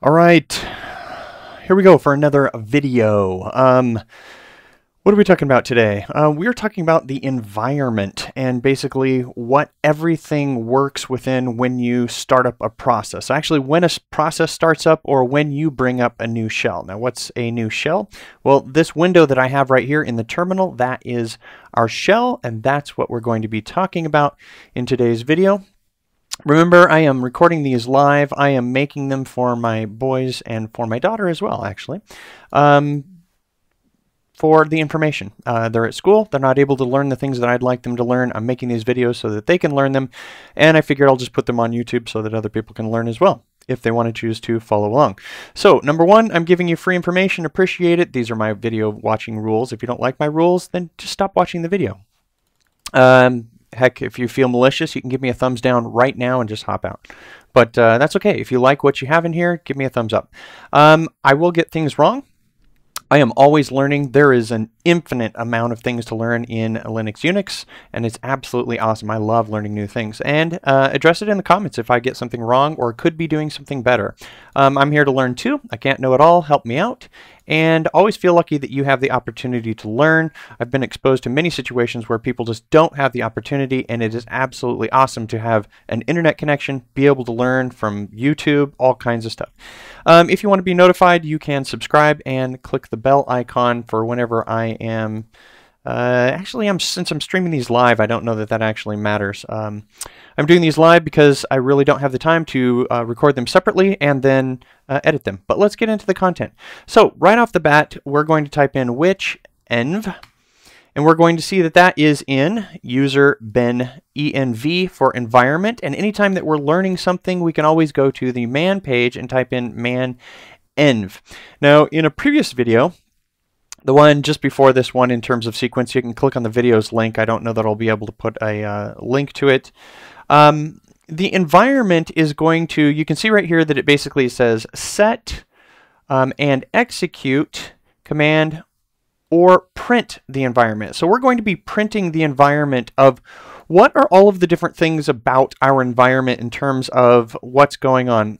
All right, here we go for another video. What are we talking about today? We're talking about the environment and basically what everything works within when you start up a process. Actually, when a process starts up or when you bring up a new shell. Now, what's a new shell? Well, this window that I have right here in the terminal, that is our shell, and that's what we're going to be talking about in today's video. Remember, I am recording these live. I am making them for my boys and for my daughter as well, actually, for the information. They're at school. They're not able to learn the things that I'd like them to learn. I'm making these videos so that they can learn them, and I figured I'll just put them on YouTube so that other people can learn as well, if they want to choose to follow along. So, number one, I'm giving you free information. Appreciate it. These are my video watching rules. If you don't like my rules, then just stop watching the video. Heck, if you feel malicious, you can give me a thumbs down right now and just hop out. But that's okay. If you like what you have in here, give me a thumbs up. I will get things wrong. I am always learning. There is an infinite amount of things to learn in Linux Unix, and it's absolutely awesome. I love learning new things. And address it in the comments if I get something wrong or could be doing something better. I'm here to learn too. I can't know it all. Help me out. And always feel lucky that you have the opportunity to learn. I've been exposed to many situations where people just don't have the opportunity, and it is absolutely awesome to have an internet connection, be able to learn from YouTube, all kinds of stuff. If you want to be notified, you can subscribe and click the bell icon for whenever I am. Actually, since I'm streaming these live, I don't know that that actually matters. I'm doing these live because I really don't have the time to record them separately and then edit them. But let's get into the content. So right off the bat, we're going to type in which env, and we're going to see that that is in user ben env for environment. And anytime that we're learning something, we can always go to the man page and type in man env. Now, in a previous video, the one just before this one in terms of sequence, you can click on the videos link. I don't know that I'll be able to put a link to it. The environment is going to, you can see right here that it basically says set and execute command or print the environment. So we're going to be printing the environment of what are all of the different things about our environment in terms of what's going on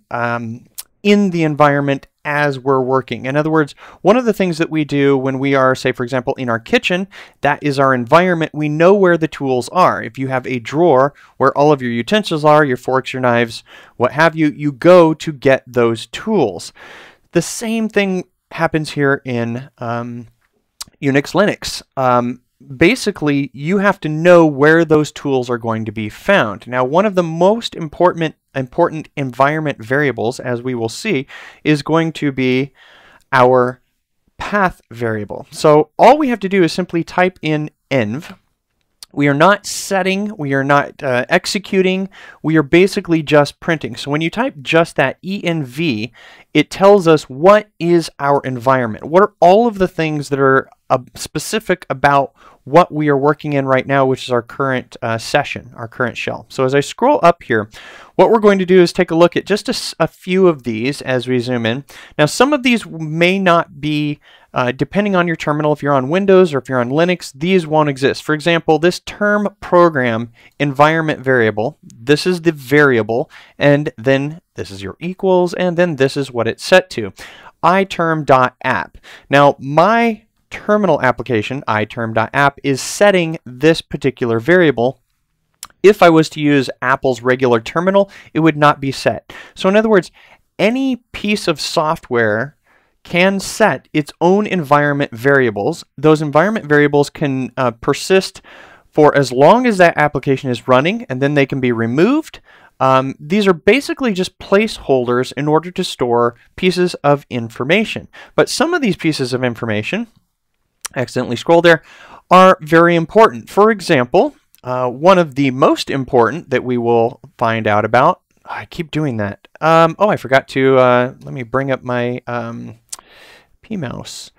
in the environment as we're working. In other words, one of the things that we do when we are, say, for example, in our kitchen, that is our environment. We know where the tools are. If you have a drawer where all of your utensils are, your forks, your knives, what have you, you go to get those tools. The same thing happens here in Unix Linux. Basically, you have to know where those tools are going to be found. Now, one of the most important environment variables, as we will see, is going to be our path variable. So all we have to do is simply type in env. We are not setting, we are not executing, we are basically just printing. So when you type just that env, it tells us what is our environment. What are all of the things that are specific about what we are working in right now, which is our current session, our current shell. So as I scroll up here, what we're going to do is take a look at just a few of these as we zoom in. Now, some of these may not be, depending on your terminal, if you're on Windows or if you're on Linux, these won't exist. For example, this term program environment variable, this is the variable, and then this is your equals, and then this is what it's set to, iterm.app. Now, my terminal application, iterm.app, is setting this particular variable. If I was to use Apple's regular terminal, it would not be set. So in other words, any piece of software can set its own environment variables. Those environment variables can persist for as long as that application is running, and then they can be removed. These are basically just placeholders in order to store pieces of information. But some of these pieces of information, accidentally scrolled there, are very important. For example, one of the most important that we will find out about, I keep doing that. Oh, I forgot to, let me bring up my P-mouse,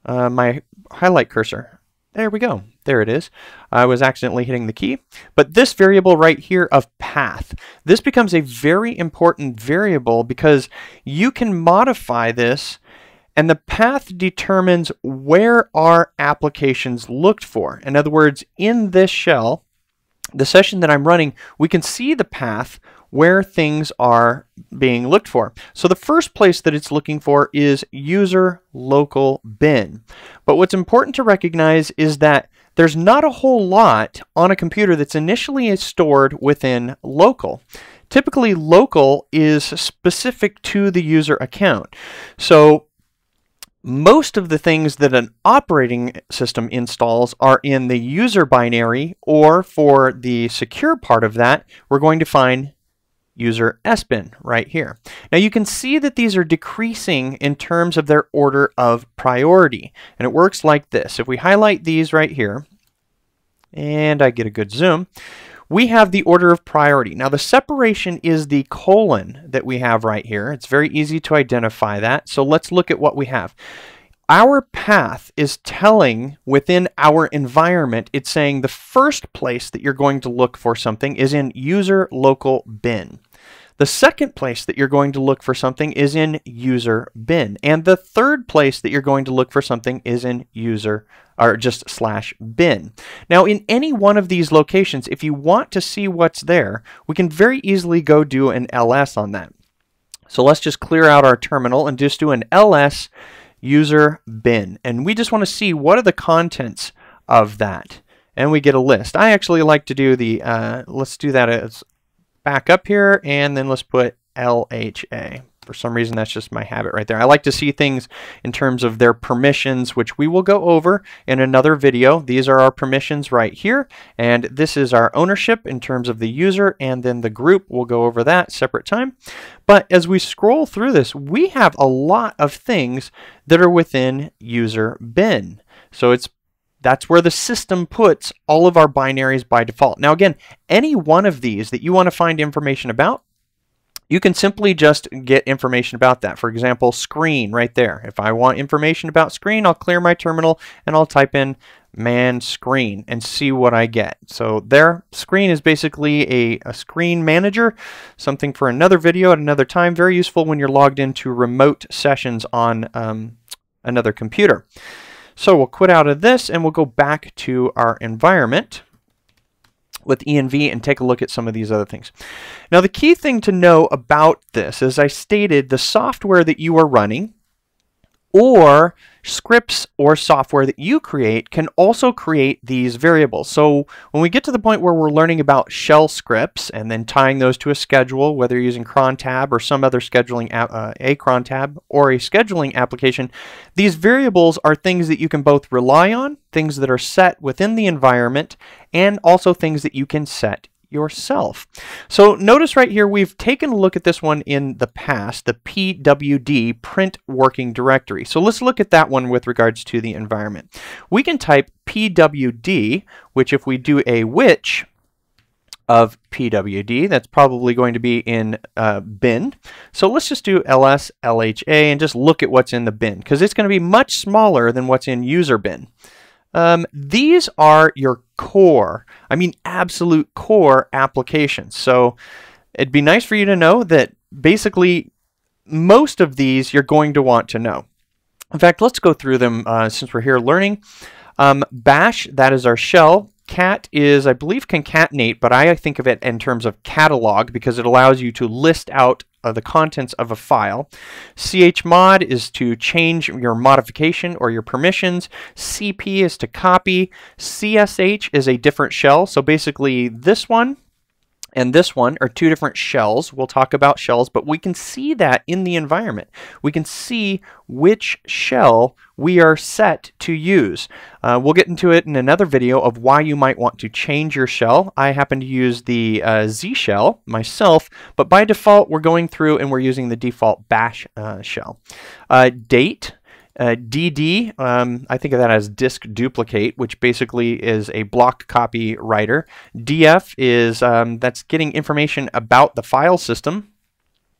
my highlight cursor. There we go. There it is. I was accidentally hitting the key. But this variable right here of path, this becomes a very important variable because you can modify this, and the path determines where our applications looked for. In other words, in this shell, the session that I'm running, we can see the path where things are being looked for. So the first place that it's looking for is user local bin. But what's important to recognize is that there's not a whole lot on a computer that's initially stored within local. Typically, local is specific to the user account. So most of the things that an operating system installs are in the user binary, or for the secure part of that, we're going to find user sbin right here. Now you can see that these are decreasing in terms of their order of priority, and it works like this. If we highlight these right here, and I get a good zoom, we have the order of priority. Now the separation is the colon that we have right here. It's very easy to identify that. So let's look at what we have. Our path is telling within our environment, it's saying the first place that you're going to look for something is in user local bin. The second place that you're going to look for something is in user bin. And the third place that you're going to look for something is in user, or just /bin. Now in any one of these locations, if you want to see what's there, we can very easily go do an ls on that. So let's just clear out our terminal and just do an ls user bin. And we just want to see what are the contents of that. And we get a list. I actually like to do the, let's do that as back up here, and then let's put LHA. For some reason, that's just my habit right there. I like to see things in terms of their permissions, which we will go over in another video. These are our permissions right here, and this is our ownership in terms of the user, and then the group. We'll go over that separate time. But as we scroll through this, we have a lot of things that are within user bin. So that's where the system puts all of our binaries by default. Now again, any one of these that you want to find information about, you can simply just get information about that. For example, screen right there. If I want information about screen, I'll clear my terminal and I'll type in man screen and see what I get. So there, screen is basically a screen manager, something for another video at another time. Very useful when you're logged into remote sessions on another computer. So we'll quit out of this and we'll go back to our environment with env and take a look at some of these other things. Now the key thing to know about this, as I stated, the software that you are running or scripts or software that you create can also create these variables. So when we get to the point where we're learning about shell scripts and then tying those to a schedule, whether you're using cron tab or some other scheduling a cron tab or a scheduling application, these variables are things that you can both rely on, things that are set within the environment, and also things that you can set yourself. So notice right here we've taken a look at this one in the past, the pwd print working directory. So let's look at that one with regards to the environment. We can type pwd, which if we do a which of pwd, that's probably going to be in bin. So let's just do ls lha and just look at what's in the bin, because it's going to be much smaller than what's in user bin. These are your core, I mean absolute core applications. So it'd be nice for you to know that basically most of these you're going to want to know. In fact, let's go through them since we're here learning. Bash, that is our shell. Cat is, I believe, concatenate, but I think of it in terms of catalog because it allows you to list out the contents of a file. Chmod is to change your modification or your permissions. CP is to copy. CSH is a different shell. So basically this one and this one are two different shells. We'll talk about shells, but we can see that in the environment. We can see which shell we are set to use. We'll get into it in another video of why you might want to change your shell. I happen to use the Z shell myself, but by default we're going through and we're using the default bash shell. Date. DD, I think of that as disk duplicate, which basically is a block copy writer. DF is that's getting information about the file system.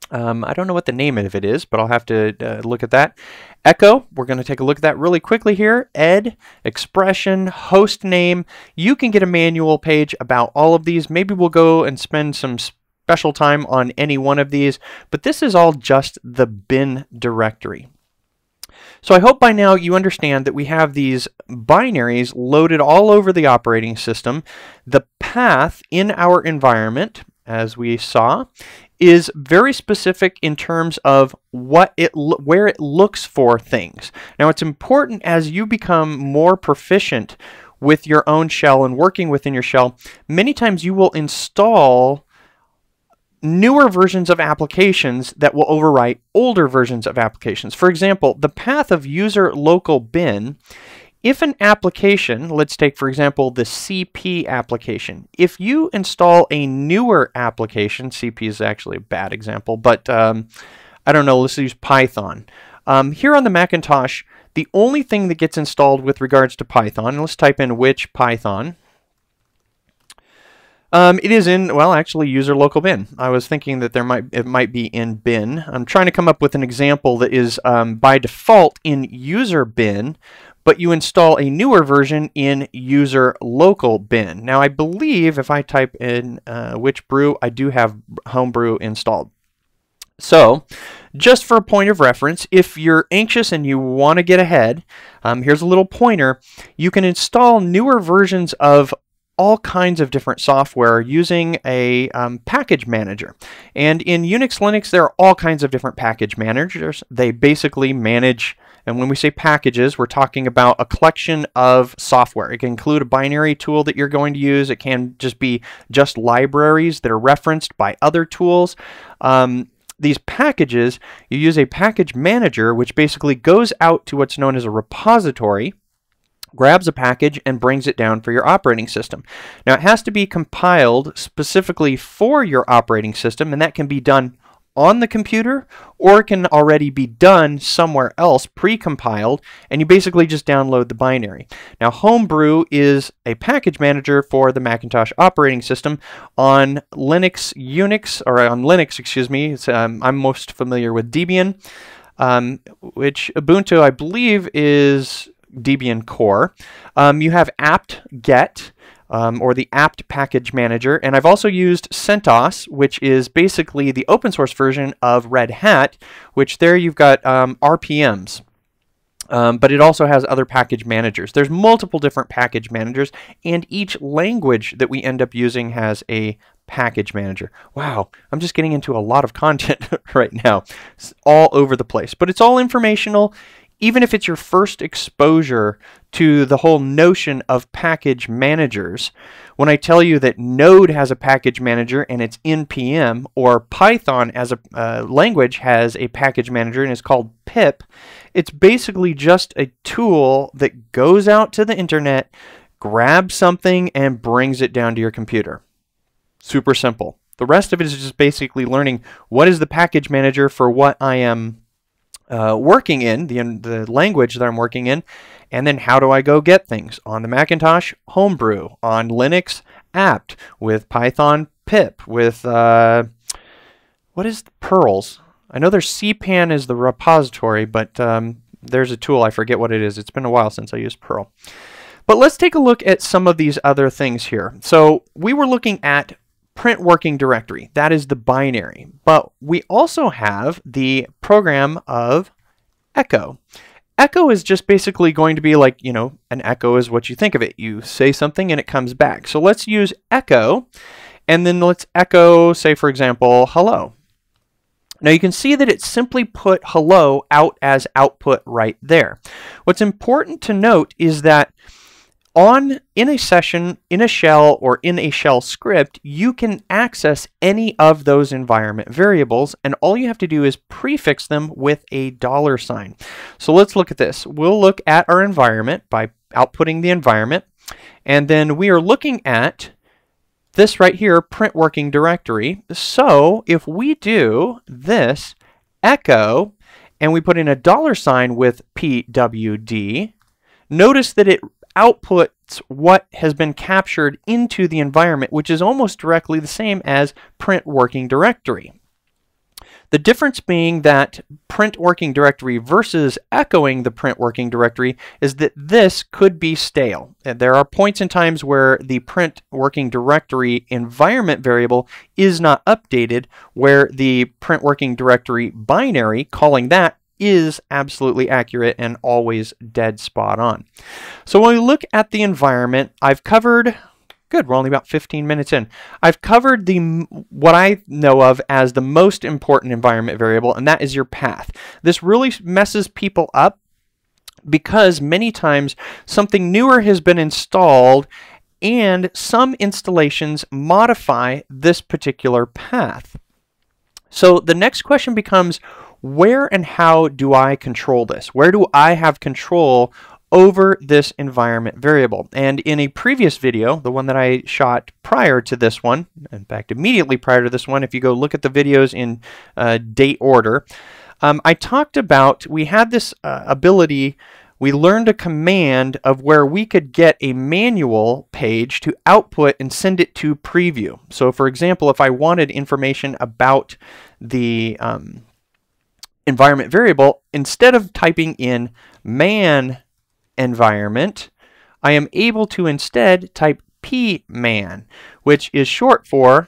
I don't know what the name of it is, but I'll have to look at that. Echo, we're going to take a look at that really quickly here. Ed, expression, host name. You can get a manual page about all of these. Maybe we'll go and spend some special time on any one of these, but this is all just the bin directory. So I hope by now you understand that we have these binaries loaded all over the operating system. The path in our environment as we saw, is very specific in terms of where it looks for things. Now, it's important as you become more proficient with your own shell and working within your shell, many times you will install newer versions of applications that will overwrite older versions of applications. For example, the path of user local bin, if an application, let's take for example the CP application, if you install a newer application, CP is actually a bad example, but I don't know, let's use Python. Here on the Macintosh, the only thing that gets installed with regards to Python, let's type in which Python. It is in, well, actually, user local bin. I was thinking that it might be in bin. I'm trying to come up with an example that is by default in user bin, but you install a newer version in user local bin. Now, I believe if I type in which brew, I do have homebrew installed. So, just for a point of reference, if you're anxious and you want to get ahead, here's a little pointer. You can install newer versions of all kinds of different software using a package manager. And in Unix, Linux, there are all kinds of different package managers. They basically manage, and when we say packages, we're talking about a collection of software. It can include a binary tool that you're going to use. It can just be libraries that are referenced by other tools. These packages, you use a package manager, which basically goes out to what's known as a repository, grabs a package, and brings it down for your operating system. Now, it has to be compiled specifically for your operating system, and that can be done on the computer, or it can already be done somewhere else pre-compiled, and you basically just download the binary. Now, Homebrew is a package manager for the Macintosh operating system. On Linux, excuse me, I'm most familiar with Debian, which Ubuntu, I believe, is Debian Core. You have apt-get, or the apt package manager, and I've also used CentOS, which is basically the open source version of Red Hat, which there you've got RPMs. But it also has other package managers. There's multiple different package managers, and each language that we end up using has a package manager. Wow, I'm just getting into a lot of content right now. It's all over the place, but it's all informational. Even if it's your first exposure to the whole notion of package managers, when I tell you that Node has a package manager and it's npm, or Python as a language has a package manager and it's called pip, it's basically just a tool that goes out to the internet, grabs something, and brings it down to your computer. Super simple. The rest of it is just basically learning what is the package manager for what I am working in, the language that I'm working in, and then how do I go get things. On the Macintosh, Homebrew. On Linux, apt. With Python, pip. With, what is Perls? I know there's cpan as the repository, but there's a tool, I forget what it is. It's been a while since I used Perl. But let's take a look at some of these other things here. So we were looking at print working directory. That is the binary. But we also have the program of echo. Echo is just basically going to be like, you know, an echo is what you think of it. You say something and it comes back. So let's use echo, and then let's echo, say for example, hello. Now you can see that it simply put hello out as output right there. What's important to note is that in a session, in a shell, or in a shell script, you can access any of those environment variables, and all you have to do is prefix them with a $sign. So let's look at this. We'll look at our environment by outputting the environment, and then we are looking at this right here, print working directory. So if we do this echo, and we put in a $sign with pwd, notice that it outputs what has been captured into the environment, which is almost directly the same as print working directory. The difference being that print working directory versus echoing the print working directory is that this could be stale. And there are points in times where the print working directory environment variable is not updated, where the print working directory binary, calling that, is absolutely accurate and always dead spot on. So when we look at the environment, I've covered Good, we're only about 15 minutes in. I've covered what I know of as the most important environment variable, and that is your path. This really messes people up because many times something newer has been installed and some installations modify this particular path. So the next question becomes, where and how do I control this? Where do I have control over this environment variable? And in a previous video, the one that I shot prior to this one, in fact immediately prior to this one, if you go look at the videos in date order, I talked about, we had this ability, we learned a command of where we could get a manual page to output and send it to preview. So for example, if I wanted information about the environment variable, instead of typing in man environment, I am able to instead type pman, which is short for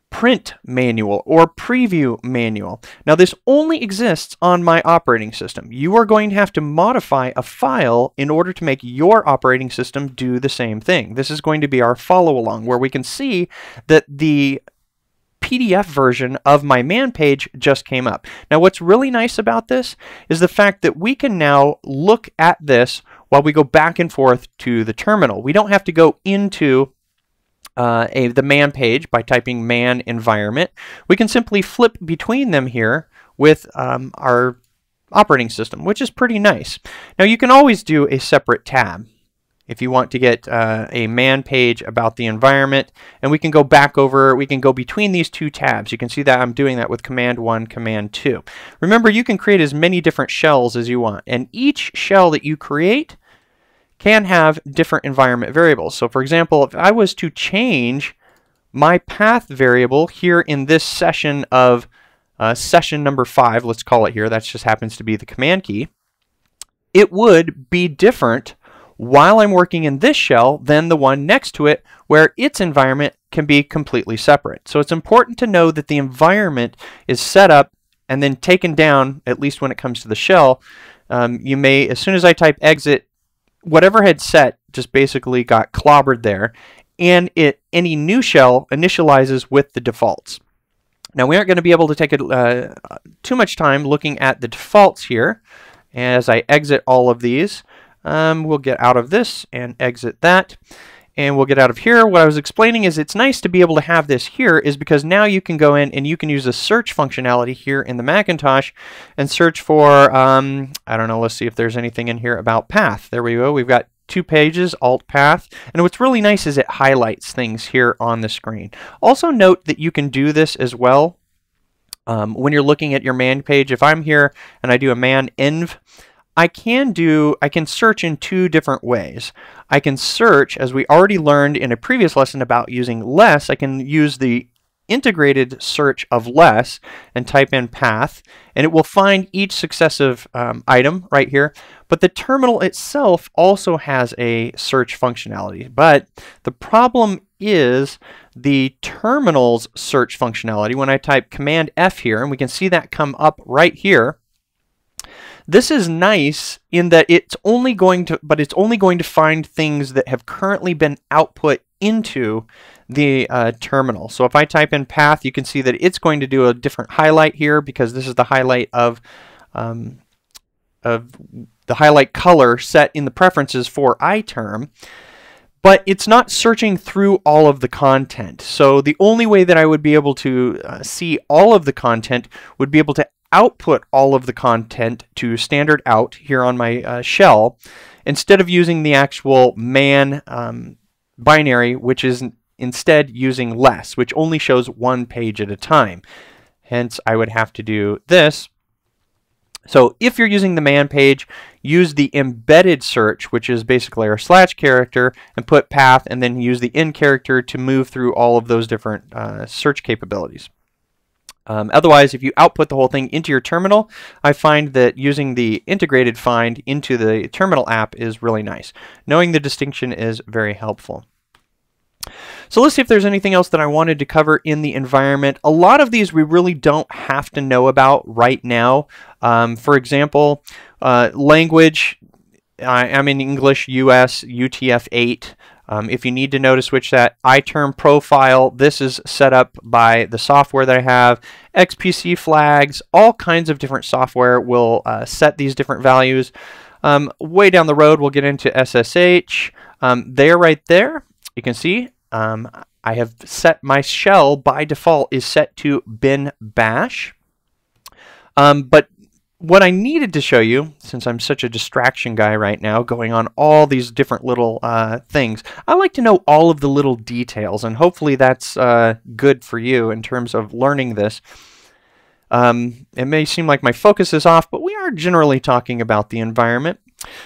print manual or preview manual. Now this only exists on my operating system. You are going to have to modify a file in order to make your operating system do the same thing. This is going to be our follow along, where we can see that the PDF version of my man page just came up. Now what's really nice about this is the fact that we can now look at this while we go back and forth to the terminal. We don't have to go into the man page by typing man environment. We can simply flip between them here with our operating system, which is pretty nice. Now you can always do a separate tab if you want to get a man page about the environment, and we can go back over, we can go between these two tabs. You can see that I'm doing that with command 1, command 2. Remember, you can create as many different shells as you want, and each shell that you create can have different environment variables. So for example, if I was to change my path variable here in this session of session number 5, let's call it here, that just happens to be the command key, it would be different while I'm working in this shell than the one next to it, where its environment can be completely separate. So it's important to know that the environment is set up and then taken down, at least when it comes to the shell. You may, as soon as I type exit, whatever had set just basically got clobbered there, and any new shell initializes with the defaults. Now we aren't going to be able to take too much time looking at the defaults here. As I exit all of these, we'll get out of this and exit that, and we'll get out of here. What I was explaining is it's nice to be able to have this here is because now you can go in and you can use the search functionality here in the Macintosh and search for, I don't know, let's see if there's anything in here about path. There we go. We've got 2 pages, alt path, and what's really nice is it highlights things here on the screen. Also note that you can do this as well when you're looking at your man page. If I'm here and I do a man env, I can search in 2 different ways. I can search, as we already learned in a previous lesson about using less, I can use the integrated search of less and type in path, and it will find each successive item right here. But the terminal itself also has a search functionality. But the problem is the terminal's search functionality. When I type command F here, and we can see that come up right here, this is nice in that it's only going to find things that have currently been output into the terminal. So if I type in path, you can see that it's going to do a different highlight here because this is the highlight of the highlight color set in the preferences for iTerm. But it's not searching through all of the content. So the only way that I would be able to see all of the content would be able to output all of the content to standard out here on my shell, instead of using the actual man binary, which is instead using less, which only shows 1 page at a time. Hence, I would have to do this. So if you're using the man page, use the embedded search, which is basically our slash character, and put path, and then use the in character to move through all of those different search capabilities. Otherwise, if you output the whole thing into your terminal, I find that using the integrated find into the terminal app is really nice. Knowing the distinction is very helpful. So let's see if there's anything else that I wanted to cover in the environment. A lot of these we really don't have to know about right now. For example, language, I'm in English US UTF-8. If you need to know to switch that iTerm profile, this is set up by the software that I have. XPC flags, all kinds of different software will set these different values. Way down the road, we'll get into SSH. There, right there, you can see I have set my shell by default is set to bin bash. But what I needed to show you, since I'm such a distraction guy right now, going on all these different little things, I like to know all of the little details, and hopefully that's good for you in terms of learning this. It may seem like my focus is off, but we are generally talking about the environment.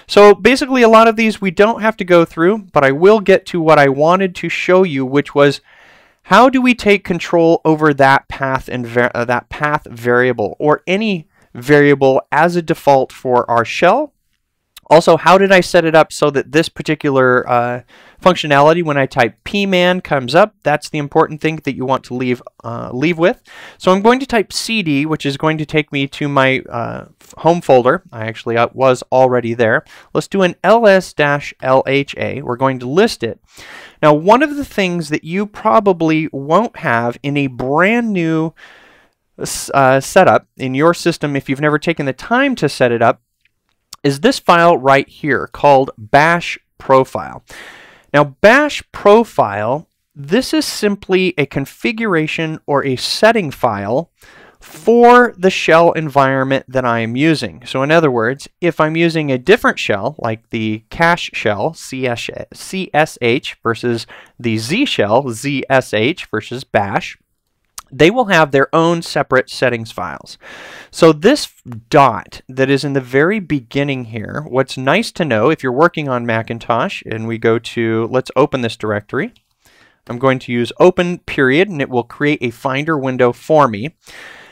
So basically a lot of these we don't have to go through, but I will get to what I wanted to show you, which was how do we take control over that path and that path variable, or any variable as a default for our shell. Also, how did I set it up so that this particular functionality, when I type pman, comes up? That's the important thing that you want to leave with. So I'm going to type cd, which is going to take me to my home folder. I actually was already there. Let's do an ls-lha. We're going to list it. Now, one of the things that you probably won't have in a brand new setup in your system, if you've never taken the time to set it up, is this file right here called bash profile. Now, bash profile, this is simply a configuration or a setting file for the shell environment that I am using. So in other words, if I'm using a different shell, like the cache shell, CSH, versus the Z shell, ZSH versus bash, they will have their own separate settings files. So this dot that is in the very beginning here, what's nice to know if you're working on Macintosh, and we go to, let's open this directory. I'm going to use open period, and it will create a Finder window for me.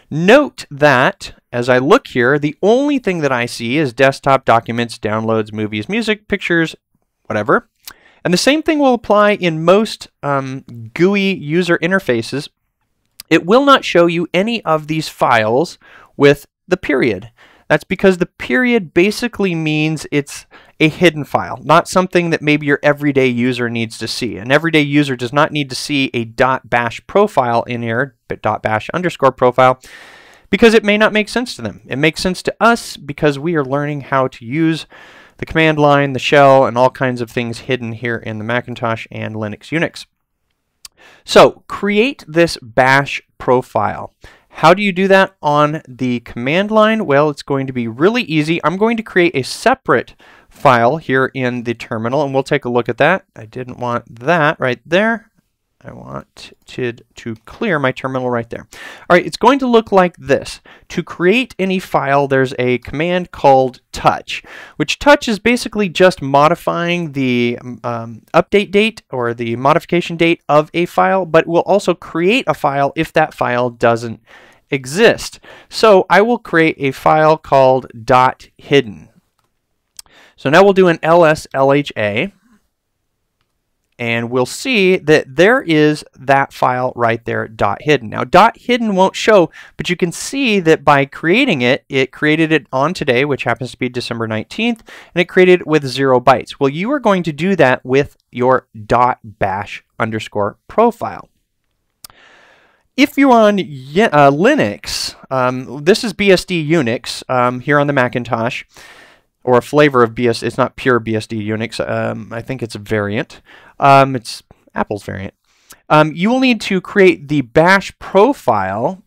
Note that as I look here, the only thing that I see is desktop, documents, downloads, movies, music, pictures, whatever. And the same thing will apply in most GUI user interfaces. It will not show you any of these files with the period. That's because the period basically means it's a hidden file, not something that maybe your everyday user needs to see. An everyday user does not need to see a .bash profile in here, but .bash underscore profile, because it may not make sense to them. It makes sense to us because we are learning how to use the command line, the shell, and all kinds of things hidden here in the Macintosh and Linux Unix. So create this bash profile. How do you do that on the command line? Well, it's going to be really easy. I'm going to create a separate file here in the terminal, and we'll take a look at that. I didn't want that right there. I want to clear my terminal right there. All right, it's going to look like this. To create any file, there's a command called touch, which touch is basically just modifying the update date or the modification date of a file, but will also create a file if that file doesn't exist. So I will create a file called .hidden. So now we'll do an ls-lha. And we'll see that there is that file right there, .hidden. Now, .hidden won't show, but you can see that by creating it, it created it on today, which happens to be December 19th, and it created it with 0 bytes. Well, you are going to do that with your .bash underscore profile. If you're on Linux, this is BSD Unix here on the Macintosh, or a flavor of BSD. It's not pure BSD Unix. I think it's a variant. It's Apple's variant. You will need to create the bash profile,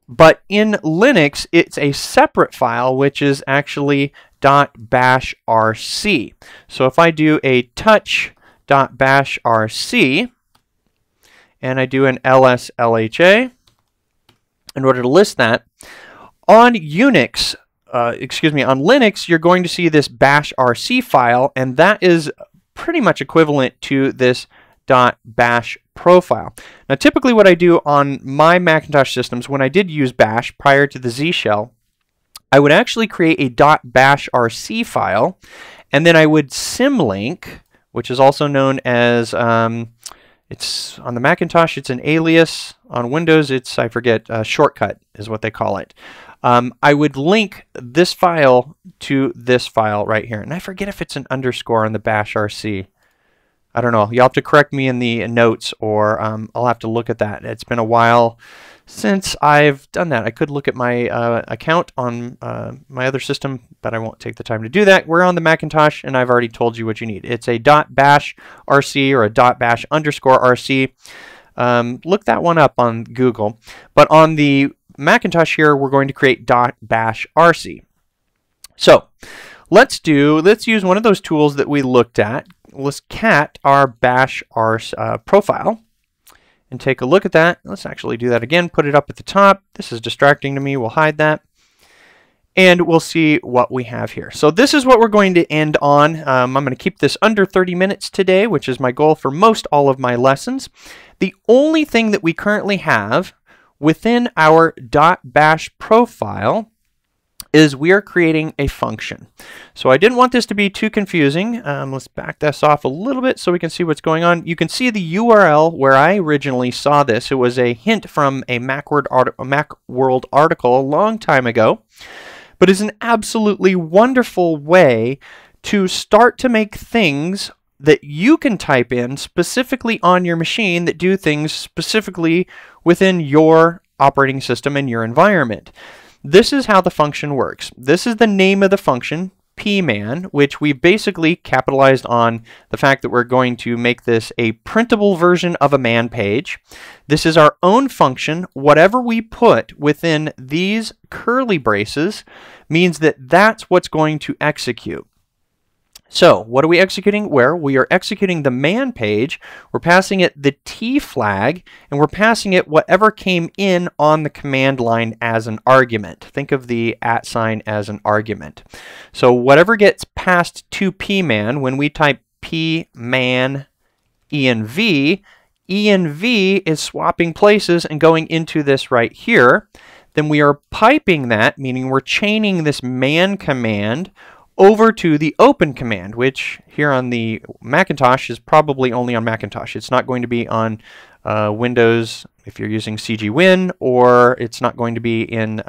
but in Linux, it's a separate file, which is actually .bashrc. So if I do a touch.bashrc, and I do an ls-lha, in order to list that, on Unix, on Linux, you're going to see this bashrc file, and that is pretty much equivalent to this .bash profile. Now, typically what I do on my Macintosh systems, when I did use bash prior to the Z shell, I would actually create a .bashrc file, and then I would symlink, which is also known as, it's on the Macintosh, it's an alias. On Windows, it's, I forget, shortcut is what they call it. I would link this file to this file right here. And I forget if it's an underscore on the bashrc. I don't know. You'll have to correct me in the notes, or I'll have to look at that. It's been a while since I've done that. I could look at my account on my other system, but I won't take the time to do that. We're on the Macintosh, and I've already told you what you need. It's a .bash RC or a .bash underscore RC. Look that one up on Google. But on the Macintosh here, we're going to create .bash RC. So let's use one of those tools that we looked at. Let's cat our bash profile and take a look at that. Let's actually do that again. Put it up at the top. This is distracting to me. We'll hide that. And we'll see what we have here. So this is what we're going to end on. I'm going to keep this under 30 minutes today, which is my goal for most all of my lessons. The only thing that we currently have within our .bash profile is we are creating a function. So I didn't want this to be too confusing. Let's back this off a little bit so we can see what's going on. You can see the URL where I originally saw this. It was a hint from a Macworld article a long time ago, but is an absolutely wonderful way to start to make things that you can type in specifically on your machine that do things specifically within your operating system and your environment. This is how the function works. This is the name of the function, pman, which we basically capitalized on the fact that we're going to make this a printable version of a man page. This is our own function. Whatever we put within these curly braces means that that's what's going to execute. So what are we executing? Where we are executing the man page, we're passing it the T flag, and we're passing it whatever came in on the command line as an argument. Think of the @ sign as an argument. So whatever gets passed to pman, when we type pman env, env is swapping places and going into this right here. Then we are piping that, meaning we're chaining this man command over to the open command, which here on the Macintosh is probably only on Macintosh. It's not going to be on Windows if you're using CGWin, or it's not going to be in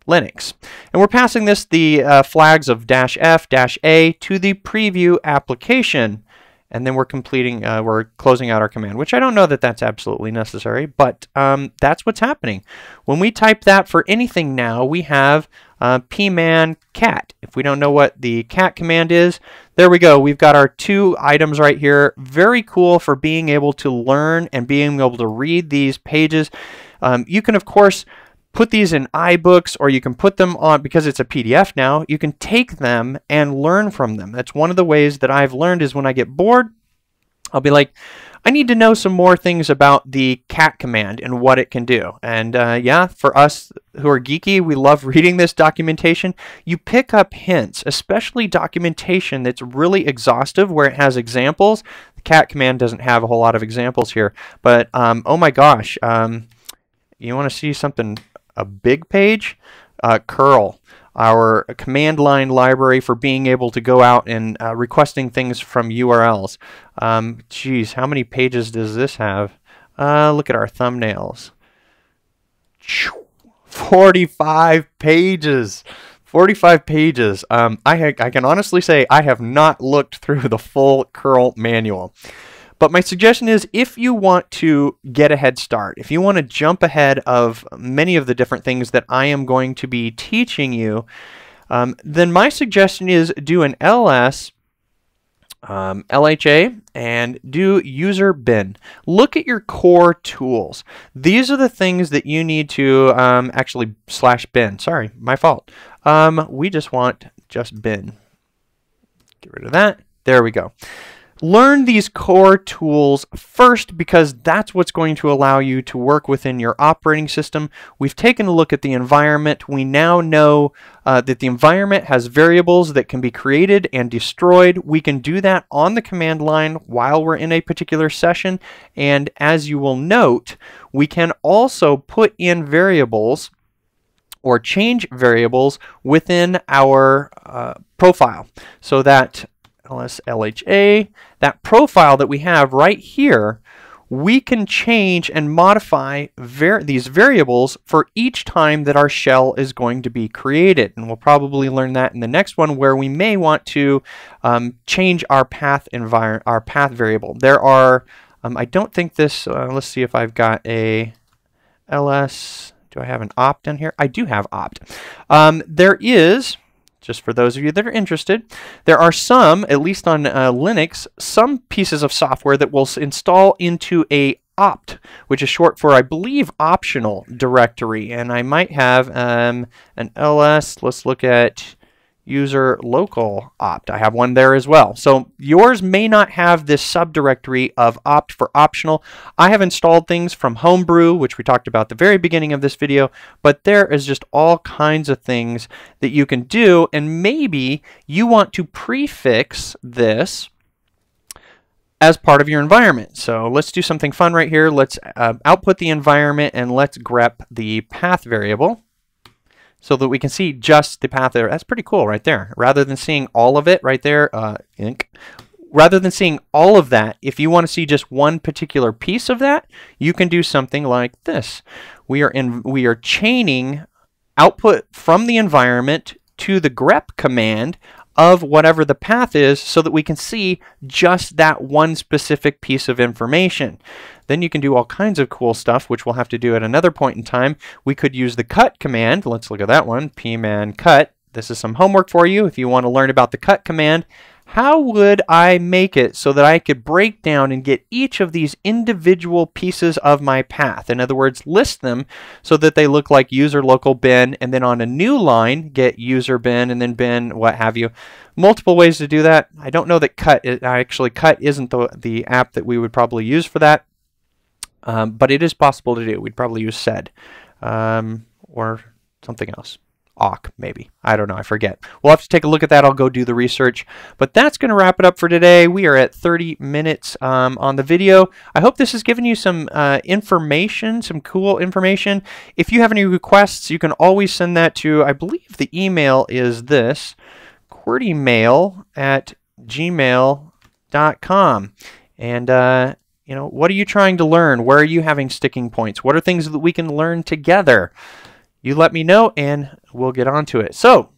Linux. And we're passing this the flags of -F, -A to the preview application. And then we're we're closing out our command, which I don't know that that's absolutely necessary, but that's what's happening. When we type that for anything now, we have pman cat. If we don't know what the cat command is, there we go. We've got our two items right here. Very cool for being able to learn and being able to read these pages. You can, of course, put these in iBooks, or you can put them on, because it's a PDF now, you can take them and learn from them. That's one of the ways that I've learned, is when I get bored, I'll be like, I need to know some more things about the cat command and what it can do. And yeah, for us who are geeky, we love reading this documentation. You pick up hints, especially documentation that's really exhaustive where it has examples. The cat command doesn't have a whole lot of examples here, but oh my gosh, you want to see something, a big page? Curl, our command line library for being able to go out and requesting things from URLs. Geez, how many pages does this have? Look at our thumbnails. 45 pages. 45 pages. I can honestly say I have not looked through the full curl manual. But my suggestion is, if you want to get a head start, if you want to jump ahead of many of the different things that I am going to be teaching you, then my suggestion is do an ls LHA and do user bin. Look at your core tools. These are the things that you need to actually /bin. Sorry, my fault. We just want bin. Get rid of that. There we go. Learn these core tools first, because that's what's going to allow you to work within your operating system. We've taken a look at the environment. We now know that the environment has variables that can be created and destroyed. We can do that on the command line while we're in a particular session. And as you will note, we can also put in variables or change variables within our profile, so that LHA, that profile that we have right here, we can change and modify these variables for each time that our shell is going to be created. And we'll probably learn that in the next one, where we may want to change our path variable. There are, I don't think this, let's see if I've got a ls. Do I have an opt in here? I do have opt. There is, just for those of you that are interested, there are some, at least on Linux, some pieces of software that will install into a opt, which is short for, I believe, optional directory. And I might have an ls. Let's look at user local opt. I have one there as well. So yours may not have this subdirectory of opt for optional. I have installed things from Homebrew, which we talked about at the very beginning of this video, but there is just all kinds of things that you can do, and maybe you want to prefix this as part of your environment. So let's do something fun right here. Let's output the environment and let's grep the path variable, so that we can see just the path there. That's pretty cool right there. Rather than seeing all of it right there, rather than seeing all of that, if you want to see just one particular piece of that, you can do something like this. We are chaining output from the environment to the grep command of whatever the path is, so that we can see just that one specific piece of information. Then you can do all kinds of cool stuff, which we'll have to do at another point in time. We could use the cut command. Let's look at that one, pman cut. This is some homework for you if you want to learn about the cut command. How would I make it so that I could break down and get each of these individual pieces of my path? In other words, list them so that they look like user local bin, and then on a new line, get user bin, and then bin, what have you. Multiple ways to do that. I don't know that cut isn't the app that we would probably use for that, but it is possible to do. We'd probably use sed or something else. Awk, maybe. I don't know. I forget. We'll have to take a look at that. I'll go do the research. But that's going to wrap it up for today. We are at 30 minutes on the video. I hope this has given you some information, some cool information. If you have any requests, you can always send that to, I believe the email is this, qwertymail@gmail.com. And, you know, what are you trying to learn? Where are you having sticking points? What are things that we can learn together? You let me know and we'll get on to it. So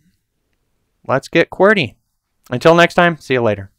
let's get QWERTY. Until next time, see you later.